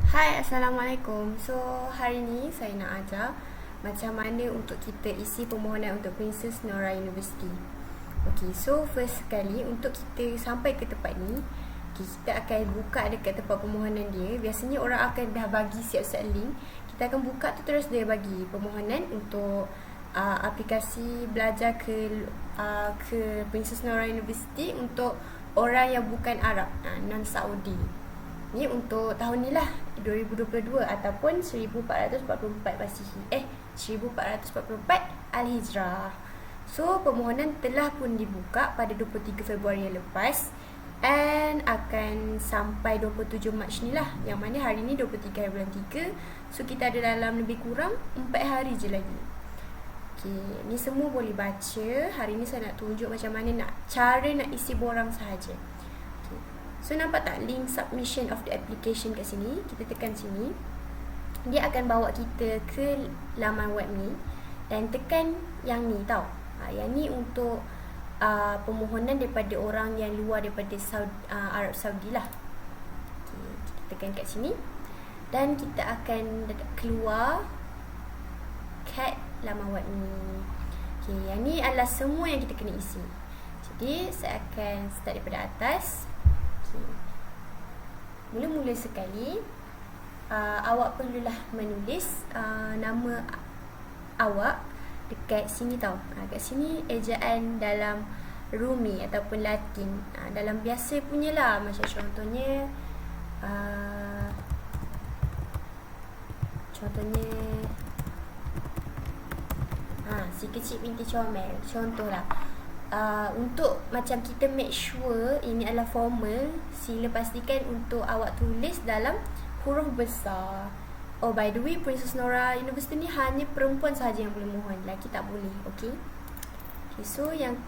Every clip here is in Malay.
Hai, Assalamualaikum. So, hari ni saya nak ajar macam mana untuk kita isi permohonan untuk Princess Nora University. Okay, so first sekali untuk kita sampai ke tempat ni, kita akan buka dekat tempat permohonan dia. Biasanya orang akan dah bagi siap-siap link. Kita akan buka tu terus dia bagi permohonan untuk aplikasi belajar ke Princess Nora University untuk orang yang bukan Arab, non-Saudi. Ni untuk tahun ni lah, 2022 ataupun 1444 Masihi. 1444 Al-Hijrah. So, permohonan telah pun dibuka pada 23 Februari yang lepas and akan sampai 27 Mac ni lah. Yang mana hari ni 23 hari bulan 3. So, kita ada dalam lebih kurang 4 hari je lagi. Okay, ni semua boleh baca. Hari ni saya nak tunjuk macam mana cara nak isi borang sahaja. So, nampak tak link submission of the application kat sini? Kita tekan sini. Dia akan bawa kita ke laman web ni. Dan tekan yang ni tau. Yang ni untuk permohonan daripada orang yang luar daripada Arab Saudi lah. Okay, kita tekan kat sini. Dan kita akan keluar kat laman web ni. Okay, yang ni adalah semua yang kita kena isi. Jadi, saya akan start daripada atas. Mula-mula sekali awak perlulah menulis nama awak dekat sini tau. Kat sini ejaan dalam Rumi ataupun Latin, dalam biasa punya lah. Macam contohnya si kecil binti comel. Contoh lah. Untuk macam kita make sure ini adalah formal, sila pastikan untuk awak tulis dalam huruf besar. Oh, by the way, Princess Nora University ni hanya perempuan sahaja yang boleh mohon, lelaki tak boleh. Okay, so yang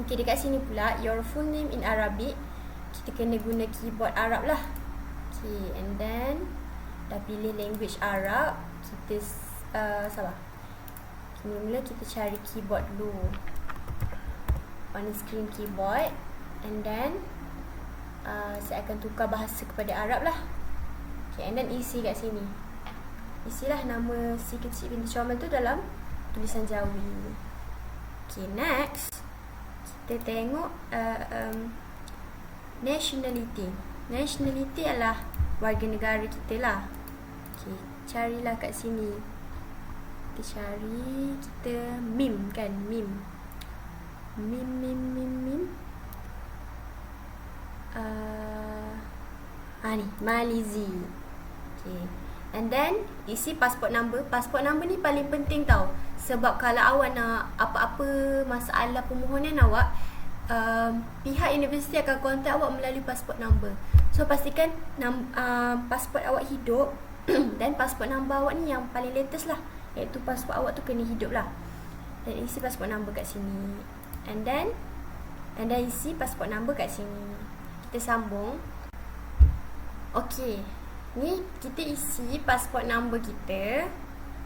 dekat sini pula your full name in Arabic. Kita kena guna keyboard Arab lah. Okay, and then dah pilih language Arab. Kita sabar. Mula-mula kita cari keyboard dulu, on screen keyboard, and then saya akan tukar bahasa kepada Arab lah. Okay, and then isi kat sini. Isilah nama si kecil binti comel tu dalam tulisan Jawi. Okay, next kita tengok nationality. Nationality adalah warga negara kita lah. Okay, carilah kat sini. Kita cari, kita mim kan, mim. Ni Malizi. Okay, and then isi passport number. Passport number ni paling penting tau. Sebab kalau awak nak apa-apa masalah permohonan awak, pihak universiti akan kontak awak melalui passport number. So, pastikan passport awak hidup. Dan passport number awak ni yang paling latest lah, iaitu passport awak tu kena hidup lah. Dan isi passport number kat sini. And then isi passport number kat sini. Kita sambung. Okay, ni kita isi passport number kita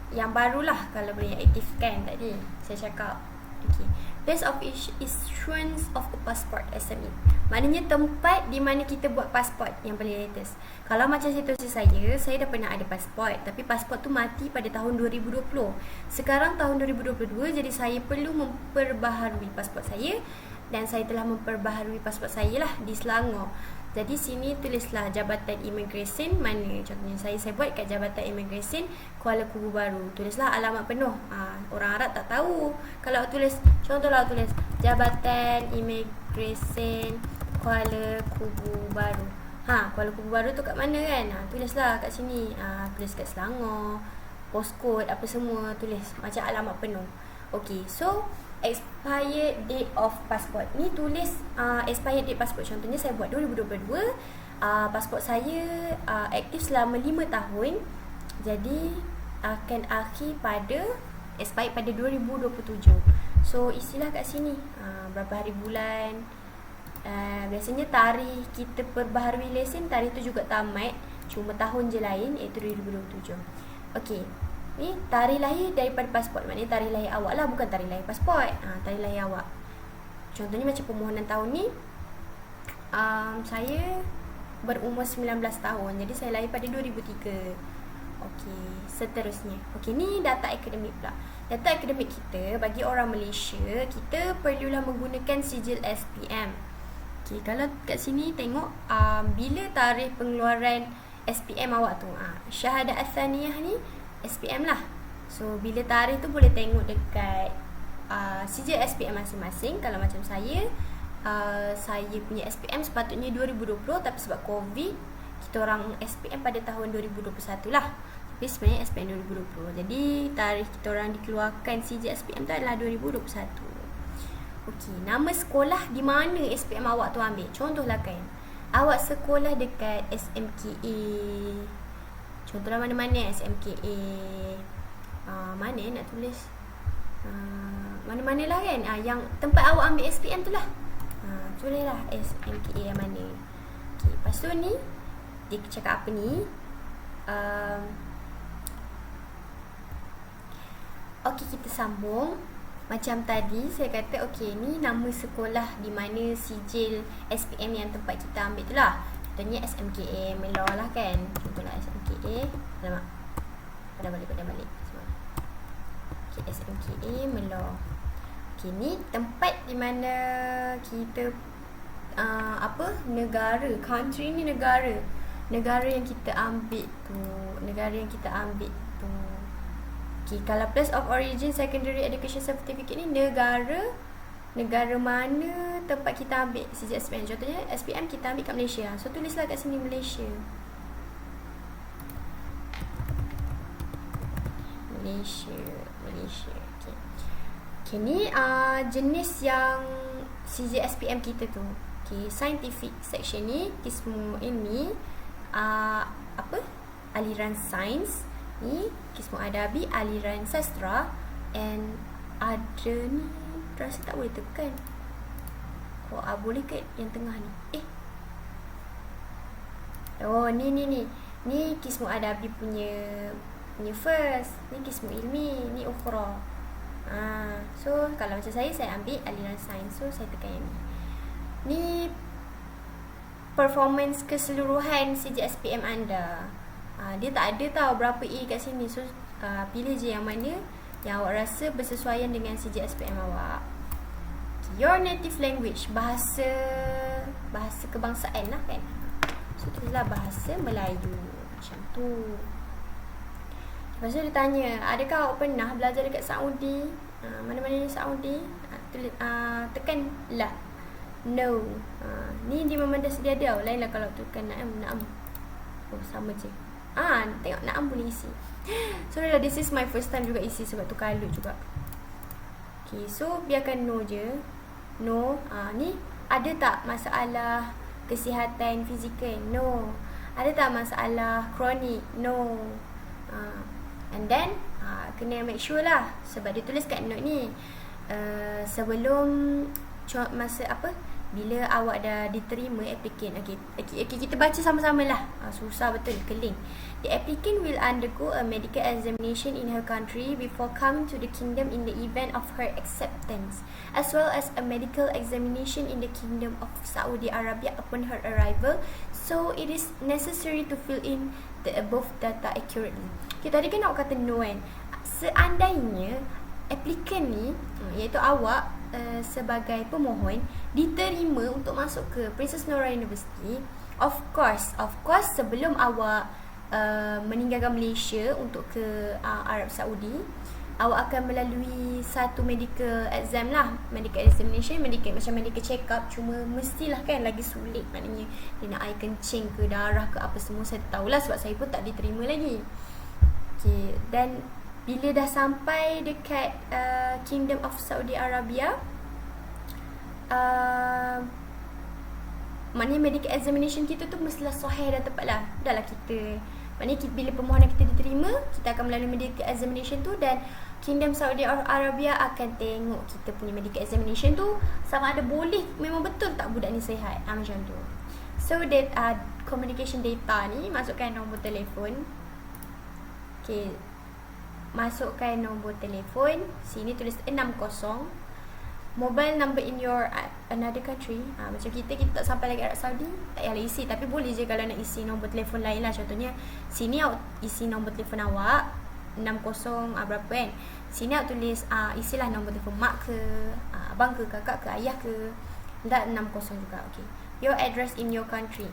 yang barulah, kalau boleh aktifkan tadi saya cakap. Okay, place of issuance of the passport SME, maknanya tempat di mana kita buat pasport yang paling latest. Kalau macam situasi saya dah pernah ada pasport, tapi pasport tu mati pada tahun 2020. Sekarang tahun 2022, jadi saya perlu memperbaharui pasport saya. Dan saya telah memperbaharui pasport saya lah di Selangor. Jadi sini tulislah Jabatan Immigration mana. Contohnya saya buat kat Jabatan Immigration Kuala Kubu Baru. Tulislah alamat penuh. Orang Arab tak tahu. Kalau tulis, contohlah tulis Jabatan Immigration Kuala Kubu Baru. Kuala Kubu Baru tu kat mana kan? Tulislah kat sini. Tulis kat Selangor, postcode apa semua tulis macam alamat penuh. Okay, so expired date of passport ni tulis expired date passport. Contohnya saya buat 2022, pasport saya aktif selama 5 tahun. Jadi akan akhir pada expired pada 2027. So isilah kat sini berapa hari bulan. Biasanya tarikh kita perbaharui lesen, tarikh tu juga tamat, cuma tahun je lain, iaitu 2027. Okay, ni tarikh lahir daripada pasport, maknanya tarikh lahir awak lah, bukan tarikh lahir pasport. Tarikh lahir awak. Contohnya macam permohonan tahun ni, saya berumur 19 tahun. Jadi saya lahir pada 2003. Okey, seterusnya. Okey, ni data akademik pula. Data akademik kita bagi orang Malaysia, kita perlulah menggunakan sijil SPM. Okey, kalau kat sini tengok bila tarikh pengeluaran SPM awak tu. Syahadat Athaniyah ni SPM lah. So bila tarikh tu boleh tengok dekat sijil SPM masing-masing. Kalau macam saya punya SPM sepatutnya 2020, tapi sebab COVID kita orang SPM pada tahun 2021 lah. Tapi sebenarnya SPM 2020. Jadi tarikh kita orang dikeluarkan sijil SPM tu adalah 2021. Okey, nama sekolah di mana SPM awak tu ambil. Contohlah kan, awak sekolah dekat SMKA. Contohlah mana-mana SMKA. Mana nak tulis? Mana-mana lah kan. Yang tempat awak ambil SPM tu lah. Tulislah SMKA yang mana. Okay, lepas tu ni dia cakap apa ni? Okey, kita sambung. Macam tadi saya kata, okey, ni nama sekolah di mana sijil SPM yang tempat kita ambil tu lah. Contohnya SMKA Melor lah kan. Contohlah SMKA. Alamak, pada balik. Okay, SMKA Melor. Okay, ni tempat di mana kita negara, country ni negara yang kita ambil tu. Okay, kalau place of origin secondary education certificate ni negara mana tempat kita ambil sijil SPM. Contohnya SPM kita ambil kat Malaysia. So tulislah kat sini Malaysia. Okay. Okay, ni jenis yang sijil SPM kita tu. Okay, scientific section ni, kismu ini aliran sains. Ni kismu adabi, aliran sastra, and ada ni rasa tak boleh tekan. Boleh ke yang tengah ni? Ni kismu adabi punya first. Ni kismu ilmi, ni ukhra. So kalau macam saya ambil aliran sains. So saya tekan yang ni. Ni performance keseluruhan sijil SPM anda. Dia tak ada tahu berapa A kat sini. So pilih je yang mana yang awak rasa bersesuaian dengan sijil SPM awak. Okay, your native language, bahasa kebangsaan lah kan. So tulislah bahasa Melayu. Macam tu. Lepas tu dia tanya, adakah awak pernah belajar dekat Saudi? Mana-mana di Saudi? Tekan la. No. Ni di Memandang Sedia ada. Lain lah kalau tekan Naam. Sama je. Tengok Naam boleh isi. Sorry lah, this is my first time juga isi sebab tu kalut juga. Okay, so biarkan no je. No. Ni ada tak masalah kesihatan fizikal? No. Ada tak masalah kronik? No. And then kena make sure lah, sebab dia tulis kat note ni sebelum bila awak dah diterima applicant. Okay, kita baca sama-sama lah. Susah betul, keling. The applicant will undergo a medical examination in her country before coming to the kingdom in the event of her acceptance, as well as a medical examination in the kingdom of Saudi Arabia upon her arrival. So it is necessary to fill in the above data accurately. Okay, tadi kan awak kata no kan. Seandainya applicant ni, iaitu awak sebagai pemohon, diterima untuk masuk ke Princess Nora University, of course sebelum awak meninggalkan Malaysia untuk ke Arab Saudi, awak akan melalui satu medical exam lah, medical examination, macam medical check up. Cuma mestilah kan lagi sulit, maknanya dia nak air kencing ke darah ke apa semua, saya tahulah sebab saya pun tak diterima lagi. Okay, dan bila dah sampai dekat Kingdom of Saudi Arabia, maknanya medical examination kita tu mestilah sahih dan tepat lah. Dah lah kita, maknanya bila permohonan kita diterima, kita akan melalui medical examination tu, dan Kingdom Saudi Arabia akan tengok kita punya medical examination tu sama ada boleh, memang betul tak budak ni sihat. Macam tu. So communication data ni, masukkan nombor telefon. Okay, masukkan nombor telefon. Sini tulis 60 mobile number in your another country. Macam kita tak sampai lagi Arab Saudi, tak payah isi. Tapi boleh je kalau nak isi nombor telefon lain lah. Contohnya sini awak isi nombor telefon awak 60 berapa kan. Sini awak tulis isilah nombor telefon mak ke, abang ke, kakak ke, ayah ke. Tak 60 juga. Okay. Your address in your country.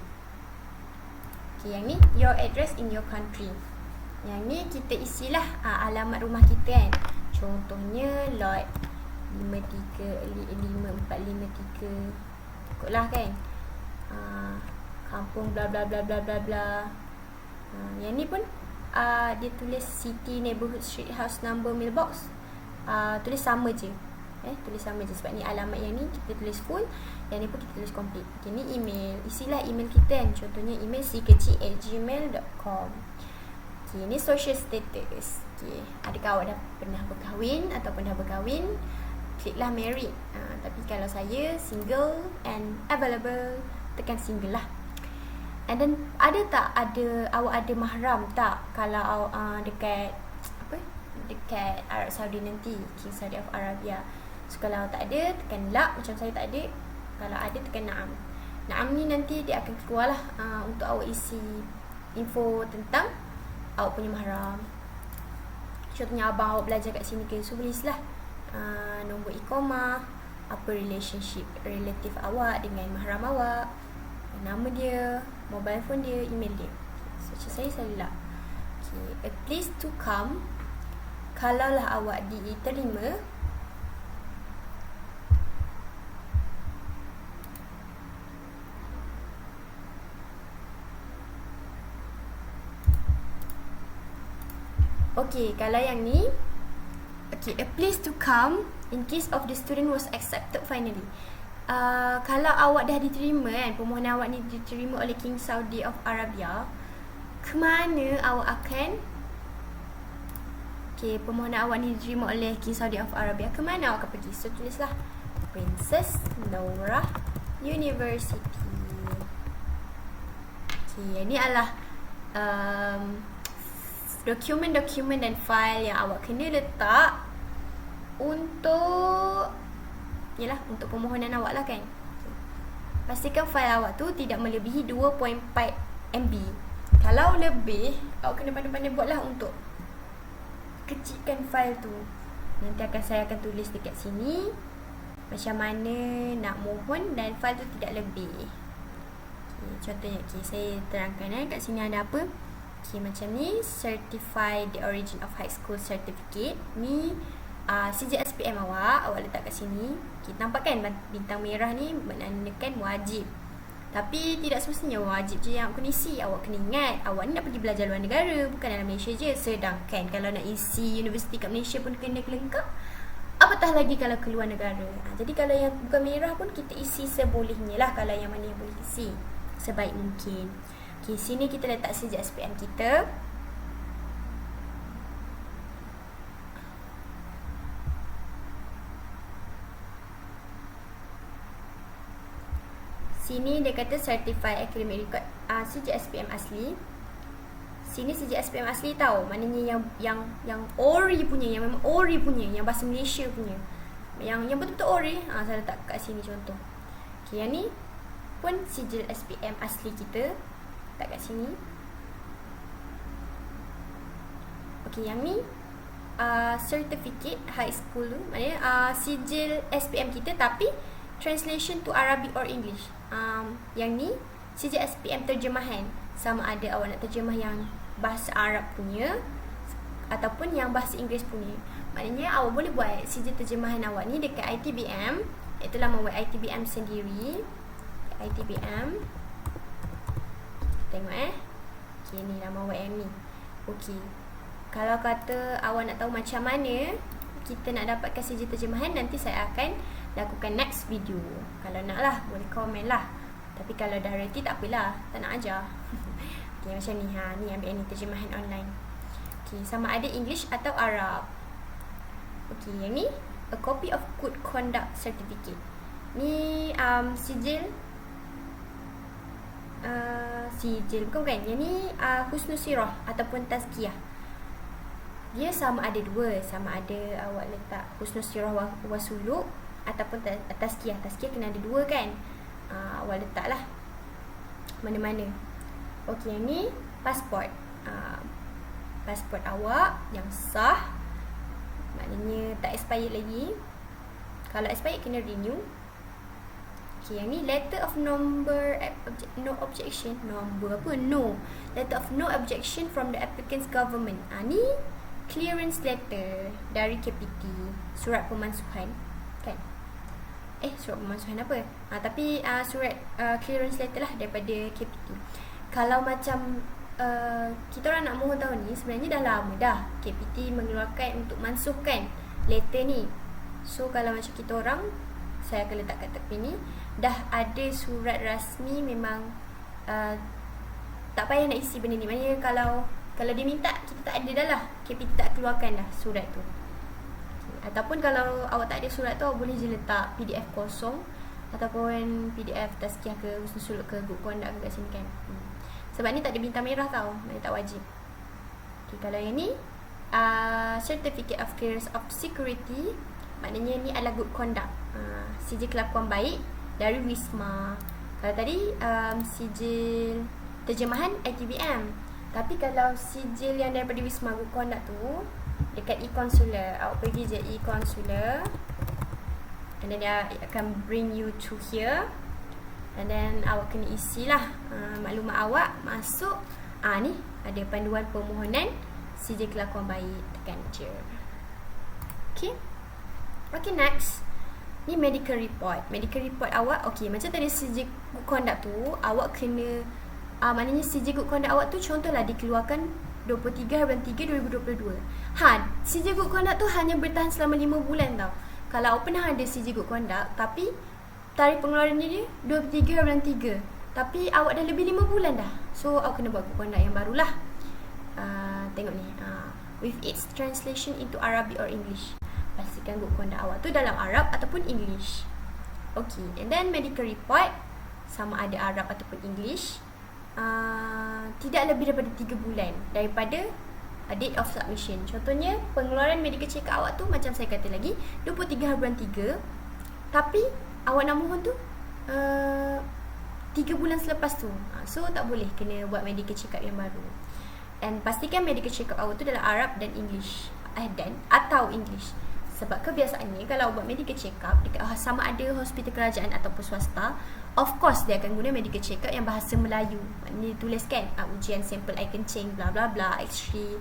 Okay, yang ni your address in your country. Yang ni kita isilah alamat rumah kita kan. Contohnya lot 53453 ikutlah kan. Kampung bla bla bla bla bla bla. Yang ni pun dia tulis city, neighborhood, street, house number, mailbox. Tulis sama je. Tulis sama je sebab ni alamat yang ni kita tulis full, yang ni pun kita tulis complete. Okay, ni email. Isilah email kita kan. Contohnya email ckecil@gmail.com. Okay, ni social status. Okay, adakah awak dah pernah berkahwin ataupun dah berkahwin? Kliklah married. Tapi kalau saya single and available, tekan single lah. And then awak ada mahram tak kalau dekat dekat Arab Saudi nanti, King Saudi of Arabia. So kalau awak tak ada, tekan la, macam saya tak ada. Kalau ada, tekan na'am. Na'am ni nanti dia akan keluar lah untuk awak isi info tentang awak punya mahram. Contohnya abang awak belajar kat sini ke, so boleh isilah nombor iqamah, apa relationship relatif awak dengan mahram awak, nama dia, mobile phone dia, email dia. So macam saya lah. Okay, a place to come. Kalaulah awak diterima, okay, kalau yang ni, okay, a place to come in case of the student was accepted finally. Kalau awak dah diterima kan, permohonan awak ni diterima oleh King Saudi of Arabia, ke mana awak akan, okay, permohonan awak ni diterima oleh King Saudi of Arabia, ke mana awak akan pergi? So tulislah Princess Nourah University. Okay, ini adalah dokumen-dokumen dan file yang awak kena letak untuk untuk permohonan awak lah kan. Pastikan file awak tu tidak melebihi 2.4 MB. Kalau lebih, awak kena pandai-pandai buat lah untuk kecilkan file tu. Nanti saya akan tulis dekat sini macam mana nak mohon dan file tu tidak lebih. Contohnya, saya terangkan kat sini ada apa. Macam ni, certify the origin of high school certificate. Ni CJSPM awak letak kat sini. Nampak kan bintang merah ni menandakan wajib. Tapi tidak semestinya wajib je yang kena isi. Awak kena ingat, awak ni nak pergi belajar luar negara, bukan dalam Malaysia je. Sedangkan kalau nak isi universiti kat Malaysia pun kena lengkap, apatah lagi kalau keluar negara. Jadi kalau yang bukan merah pun kita isi sebolehnya lah. Kalau yang mana yang boleh isi, sebaik mungkin. Okay, sini kita letak CJSPM kita. Sini dia kata Certified Academic Record, CJSPM asli. Sini CJSPM asli tahu. Maknanya yang ori punya, yang memang ori punya, yang bahasa Malaysia punya. Yang betul-betul ori, saya letak kat sini contoh. Okay, yang ni pun sijil SPM asli kita. Letak kat sini. Okay, yang ni certificate high school tu, maknanya sijil SPM kita tapi translation to Arabic or English. Yang ni sijil SPM terjemahan, sama ada awak nak terjemah yang bahasa Arab punya ataupun yang bahasa Inggeris punya. Maknanya awak boleh buat sijil terjemahan awak ni dekat ITBM. Itulah nama ITBM sendiri. ITBM. Tengok okay, ni nama WM ni. Okay, kalau kata awak nak tahu macam mana kita nak dapatkan sijil terjemahan, nanti saya akan lakukan next video. Kalau nak lah, boleh komen lah. Tapi kalau dah ready tak apalah, tak nak ajar. Okay, macam ni. Ni ambil ni terjemahan online. Okay, sama ada English atau Arab. Okay, yang ni a copy of good conduct certificate. Ni sijil bukan. Yang ni husnul sirah ataupun tazkiyah. Dia sama ada dua, sama ada awak letak husnul sirah wa suluk ataupun tazkiyah. Tazkiyah kena ada 2 kan. Awal letak lah mana-mana. Okey, yang ni pasport. Pasport awak yang sah, maknanya tak expired lagi. Kalau expired kena renew. Okey, yang ni letter of no objection. Letter of no objection from the applicant's government. Ni clearance letter dari KPT, surat pemansuhan kan. Surat pemansuhan apa? Tapi surat clearance letter lah daripada KPT. Kalau macam kita orang nak mohon tahun ni, sebenarnya dah lama dah KPT mengeluarkan untuk mansuhkan letter ni. So kalau macam kita orang, saya akan letak kat tepi ni, dah ada surat rasmi, memang tak payah nak isi benda ni. Maknanya kalau dia minta, kita tak ada dah lah, KPT tak keluarkan dah surat tu. Ataupun kalau awak tak ada surat tu, awak boleh je letak PDF kosong ataupun PDF tazkiyah ke husnul suluk ke good conduct kat sini kan. Sebab ni tak ada bintang merah tau, maknanya tak wajib. Okay, kalau yang ni Certificate of Clearance of Security, maknanya ni adalah good conduct, sijil kelakuan baik dari Wisma. Kalau tadi sijil terjemahan ITBM. Tapi kalau sijil yang daripada Wisma good conduct tu dekat e-consular, awak pergi je e-consular, and then dia akan bring you to here, and then awak kena isilah maklumat awak, masuk. Ni ada panduan permohonan sijil kelakuan baik, tekan je. Okay, next ni medical report. Medical report awak, okay, macam tadi sijil good conduct tu, awak kena maknanya sijil good conduct awak tu contohlah dikeluarkan 23/3/2022. Sijil good conduct tu hanya bertahan selama 5 bulan tau. Kalau awak pernah ada sijil good conduct tapi tarikh pengeluarannya dia 23/3, tapi awak dah lebih 5 bulan dah, so awak kena buat good conduct yang barulah. Tengok ni, with its translation into Arabic or English. Pastikan good conduct awak tu dalam Arab ataupun English. Okay, and then medical report sama ada Arab ataupun English. Tidak lebih daripada 3 bulan daripada date of submission. Contohnya pengeluaran medical check up awak tu, macam saya kata lagi, 23/3, tapi awak nak mohon tu 3 bulan selepas tu. So tak boleh, kena buat medical check up yang baru. And pastikan medical check up awak tu dalam Arab dan English, atau English. Sebab kebiasaannya kalau buat medical check up dekat sama ada hospital kerajaan ataupun swasta, of course dia akan guna medical check up yang bahasa Melayu. Ni tuliskan ujian sampel air kencing bla bla bla, X-ray,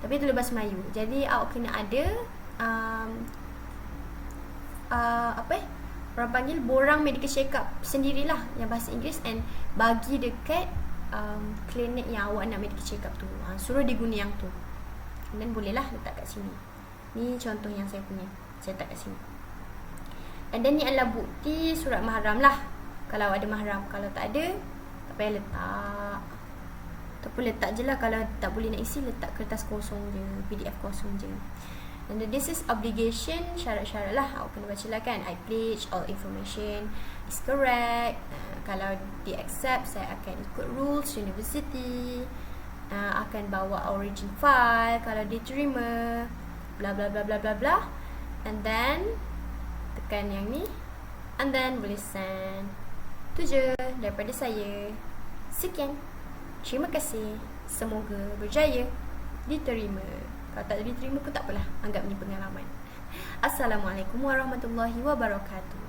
tapi tulis bahasa Melayu. Jadi awak kena ada orang panggil borang medical check up sendirilah yang bahasa Inggeris, and bagi dekat klinik yang awak nak medical check up tu. Suruh dia guna yang tu, dan bolehlah letak kat sini. Ni contoh yang saya punya, saya letak kat sini. And then ni adalah bukti surat mahram lah, kalau ada mahram. Kalau tak ada, tak payah letak, ataupun letak je lah. Kalau tak boleh nak isi, letak kertas kosong je, PDF kosong je. And then this is obligation, syarat-syarat lah awak kena baca lah kan. I pledge all information is correct. Kalau di accept, saya akan ikut rules university, akan bawa origin file. Kalau diterima, bla bla bla bla bla bla. And then tekan yang ni, and then boleh send. Tu je daripada saya. Sekian, terima kasih, semoga berjaya diterima. Kalau tak diterima pun tak apalah, anggap ni pengalaman. Assalamualaikum warahmatullahi wabarakatuh.